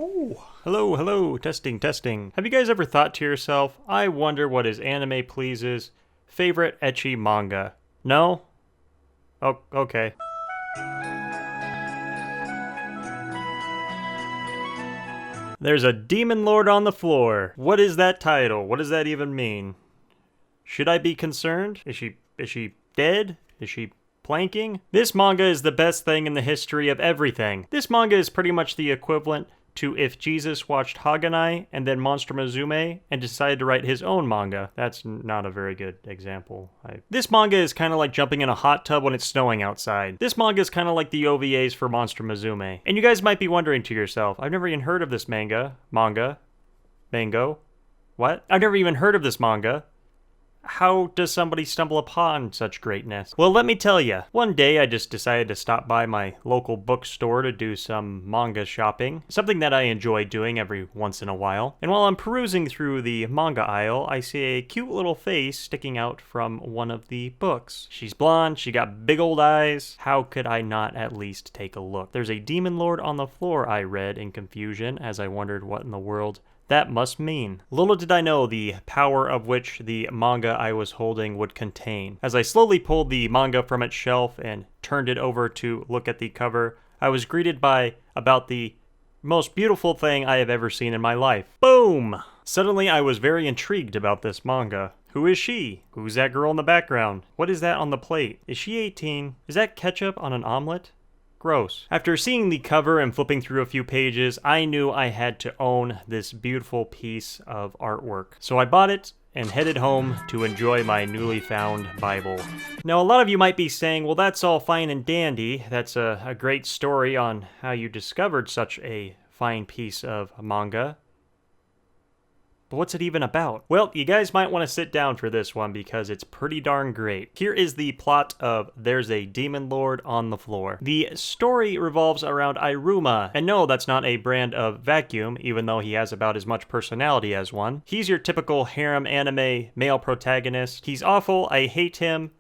Oh, hello, hello, testing, testing. Have you guys ever thought to yourself, I wonder what his anime pleases favorite ecchi manga? No? Oh, okay. There's a demon lord on the floor. What is that title? What does that even mean? Should I be concerned? Is she dead? Is she planking? This manga is the best thing in the history of everything. This manga is pretty much the equivalent to if Jesus watched Haganai and then Monster Musume and decided to write his own manga. That's not a very good example. This manga is kind of like jumping in a hot tub when it's snowing outside. This manga is kind of like the OVAs for Monster Musume. And you guys might be wondering to yourself, I've never even heard of this manga. Mango? What? I've never even heard of this manga. How does somebody stumble upon such greatness? Well, let me tell you. One day I just decided to stop by my local bookstore to do some manga shopping, something that I enjoy doing every once in a while. And while I'm perusing through the manga aisle, I see a cute little face sticking out from one of the books. She's blonde, she got big old eyes. How could I not at least take a look? There's a demon lord on the floor, I read in confusion as I wondered what in the world that must mean. Little did I know the power of which the manga I was holding would contain. As I slowly pulled the manga from its shelf and turned it over to look at the cover, I was greeted by about the most beautiful thing I have ever seen in my life. Boom! Suddenly I was very intrigued about this manga. Who is she? Who's that girl in the background? What is that on the plate? Is she 18? Is that ketchup on an omelet? Gross. After seeing the cover and flipping through a few pages, I knew I had to own this beautiful piece of artwork. So I bought it and headed home to enjoy my newly found Bible. Now, a lot of you might be saying, well, that's all fine and dandy. That's a great story on how you discovered such a fine piece of manga. But what's it even about? Well, you guys might want to sit down for this one because it's pretty darn great. Here is the plot of There's a Demon Lord on the Floor. The story revolves around Iruma, and no, that's not a brand of vacuum, even though he has about as much personality as one. He's your typical harem anime male protagonist. He's awful, I hate him.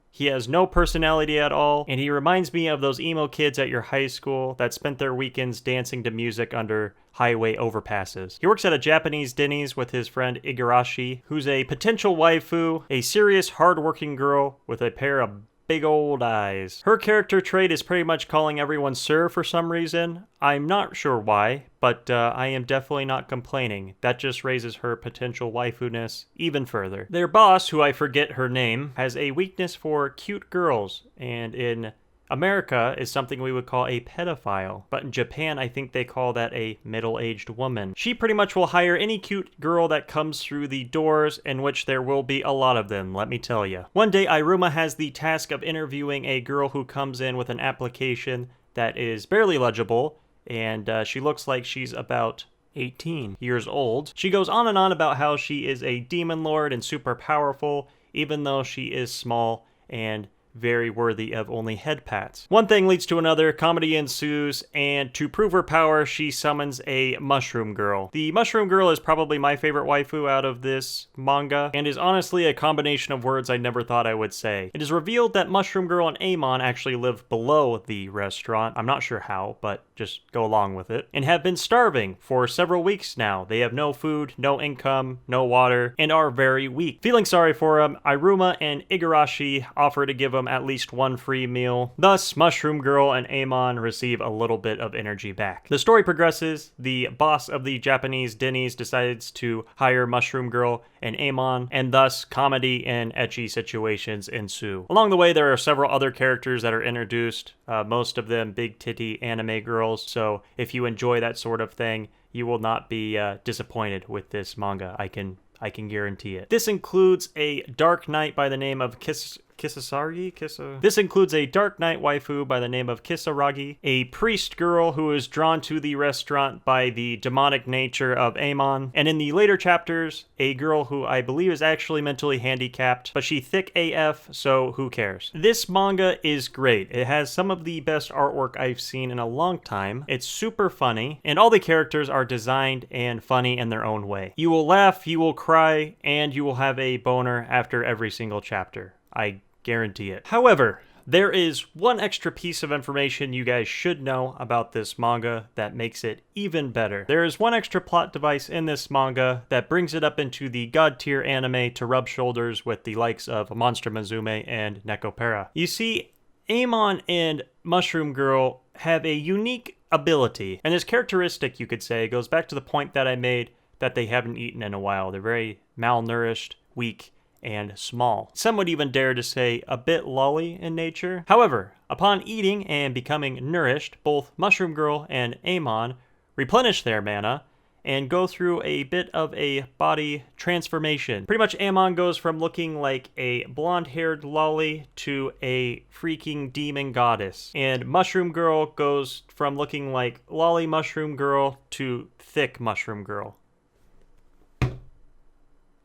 He has no personality at all, and he reminds me of those emo kids at your high school that spent their weekends dancing to music under highway overpasses. He works at a Japanese Denny's with his friend Igarashi, who's a potential waifu, a serious, hard-working girl with a pair of big old eyes. Her character trait is pretty much calling everyone sir for some reason. I'm not sure why, but I am definitely not complaining. That just raises her potential waifu-ness even further. Their boss, who I forget her name, has a weakness for cute girls, and in America is something we would call a pedophile, but in Japan I think they call that a middle-aged woman. She pretty much will hire any cute girl that comes through the doors, in which there will be a lot of them, let me tell you. One day Iruma has the task of interviewing a girl who comes in with an application that is barely legible, and she looks like she's about 18 years old. She goes on and on about how she is a demon lord and super powerful, even though she is small and very worthy of only head pats. One thing leads to another, comedy ensues, and to prove her power, she summons a mushroom girl. The mushroom girl is probably my favorite waifu out of this manga, and is honestly a combination of words I never thought I would say. It is revealed that Mushroom Girl and Amon actually live below the restaurant. I'm not sure how, but just go along with it. And have been starving for several weeks now. They have no food, no income, no water, and are very weak. Feeling sorry for them, Iruma and Igarashi offer to give them at least one free meal. Thus, Mushroom Girl and Amon receive a little bit of energy back. The story progresses. The boss of the Japanese Denny's decides to hire Mushroom Girl and Amon, and thus comedy and ecchi situations ensue. Along the way, there are several other characters that are introduced, most of them big titty anime girls, so if you enjoy that sort of thing, you will not be disappointed with this manga. I can guarantee it. This includes a dark knight by the name of This includes a dark knight waifu by the name of Kisaragi, a priest girl who is drawn to the restaurant by the demonic nature of Amon, and in the later chapters, a girl who I believe is actually mentally handicapped, but she thick AF, so who cares? This manga is great. It has some of the best artwork I've seen in a long time. It's super funny, and all the characters are designed and funny in their own way. You will laugh, you will cry, and you will have a boner after every single chapter. I guarantee it. However, there is one extra piece of information you guys should know about this manga that makes it even better. There is one extra plot device in this manga that brings it up into the god tier anime to rub shoulders with the likes of Monster Musume and Nekopara. You see, Amon and Mushroom Girl have a unique ability, and this characteristic, you could say, goes back to the point that I made that they haven't eaten in a while. They're very malnourished, weak, and small. Some would even dare to say a bit lolly in nature. However, upon eating and becoming nourished, both Mushroom Girl and Amon replenish their mana and go through a bit of a body transformation. Pretty much Amon goes from looking like a blonde-haired lolly to a freaking demon goddess. And Mushroom Girl goes from looking like lolly Mushroom Girl to thick Mushroom Girl.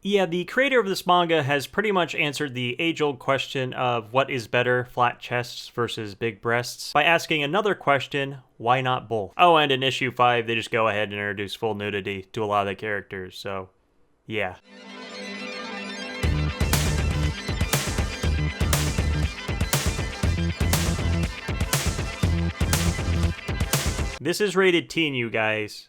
Yeah, the creator of this manga has pretty much answered the age-old question of what is better, flat chests versus big breasts, by asking another question, why not both? Oh, and in issue 5, they just go ahead and introduce full nudity to a lot of the characters, so yeah. This is rated teen, you guys.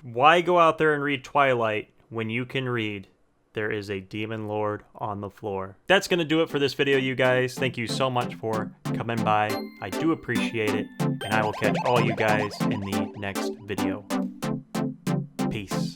Why go out there and read Twilight when you can read There is a Demon Lord on the Floor? That's going to do it for this video, you guys. Thank you so much for coming by. I do appreciate it, and I will catch all you guys in the next video. Peace.